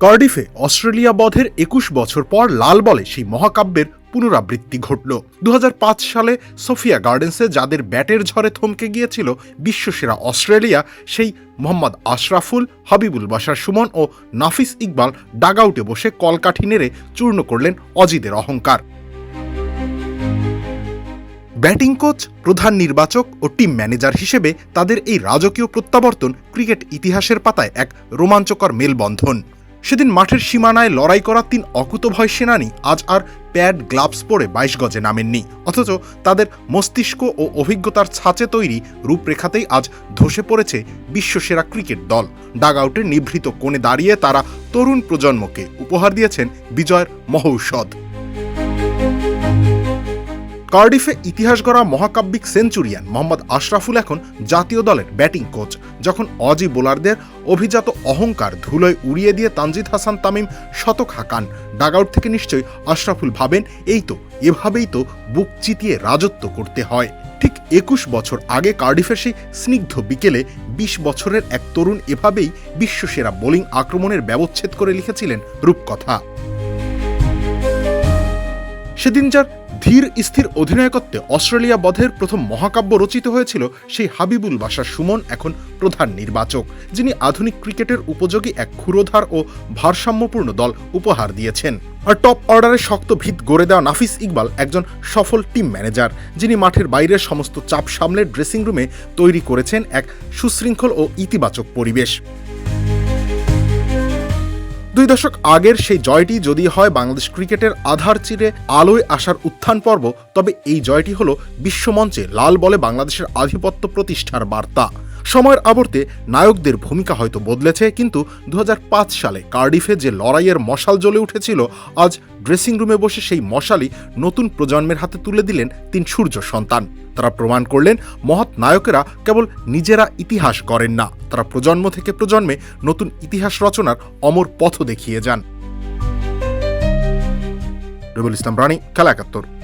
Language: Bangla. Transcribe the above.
কার্ডিফে অস্ট্রেলিয়া বধের ২১ বছর পর লাল বলে সেই মহাকাব্যের পুনরাবৃত্তি ঘটল। ২০০৫ সালে সোফিয়া গার্ডেন্সে যাদের ব্যাটের ঝড়ে থমকে গিয়েছিল বিশ্বসেরা অস্ট্রেলিয়া, সেই মোহাম্মদ আশরাফুল, হাবিবুল বাশার সুমন ও নাফিস ইকবাল ডাগআউটে বসে কলকাঠি নেড়ে চূর্ণ করলেন অজিদের অহংকার। ব্যাটিং কোচ, প্রধান নির্বাচক ও টিম ম্যানেজার হিসেবে তাদের এই রাজকীয় প্রত্যাবর্তন ক্রিকেট ইতিহাসের পাতায় এক রোমাঞ্চকর মেলবন্ধন। সেদিন মাঠের সীমানায় লড়াই করা ৩ অকুতোভয় সেনানী আজ আর প্যাড গ্লাভস পরে ২২ গজে নামেননি, অথচ তাদের মস্তিষ্ক ও অভিজ্ঞতার ছাঁচে তৈরি রূপরেখাতেই আজ ধসে পড়েছে বিশ্বসেরা ক্রিকেট দল। ডাগআউটের নিভৃত কোণে দাঁড়িয়ে তারা তরুণ প্রজন্মকে উপহার দিয়েছেন বিজয়ের মহৌষধ। কার্ডিফে ইতিহাস গড়া মহাকাব্যিক সেঞ্চুরিয়ান মোহাম্মদ আশরাফুল এখন জাতীয় দলের ব্যাটিং কোচ। যখন অজি বোলারদের অভিজাত অহংকার ধুলোয় উড়িয়ে দিয়ে তানজিদ হাসান তামিম শতক হাঁকান, ডাগআউট থেকে নিশ্চয়ই আশরাফুল ভাবেন, এভাবেই তো বুক চিতিয়ে রাজত্ব করতে হয়। ঠিক ২১ বছর আগে কার্ডিফের সেই স্নিগ্ধ বিকেলে ২০ বছরের এক তরুণ এভাবেই বিশ্বসেরা বোলিং আক্রমণের ব্যবচ্ছেদ করে লিখেছিলেন রূপকথা। সেদিন যার ধীর স্থির অধিনায়কত্বে অস্ট্রেলিয়া বধের প্রথম মহাকাব্য রচিত হয়েছিল, সেই হাবিবুল বাশার সুমন এখন প্রধান নির্বাচক, যিনি আধুনিক ক্রিকেটের উপযোগী এক ক্ষুরোধার ও ভারসাম্যপূর্ণ দল উপহার দিয়েছেন। আর টপ অর্ডারে শক্ত ভিত গড়ে দেওয়া নাফিস ইকবাল একজন সফল টিম ম্যানেজার, যিনি মাঠের বাইরের সমস্ত চাপ সামলে ড্রেসিং রুমে তৈরি করেছেন এক সুশৃঙ্খল ও ইতিবাচক পরিবেশ। ২ দশক আগের সেই জয়টি যদি হয় বাংলাদেশ ক্রিকেটের আধার চিরে আলোয় আসার উত্থান পর্ব, তবে এই জয়টি হলো বিশ্বমঞ্চে লাল বলে বাংলাদেশের আধিপত্য প্রতিষ্ঠার বার্তা। সময়ের আবর্তে নায়কদের ভূমিকা হয়তো বদলেছে, কিন্তু ২০০৫ সালে কার্ডিফে যে লড়াইয়ের মশাল জ্বলে উঠেছিল, আজ ড্রেসিং রুমে বসে সেই মশালই নতুন প্রজন্মের হাতে তুলে দিলেন ৩ সূর্য সন্তান। তারা প্রমাণ করলেন মহৎ নায়কেরা কেবল নিজেরা ইতিহাস গড়েন না, তারা প্রজন্ম থেকে প্রজন্মে নতুন ইতিহাস রচনার অমর পথ দেখিয়ে যান। রবিউল ইসলাম রানী, খেলা ৭১।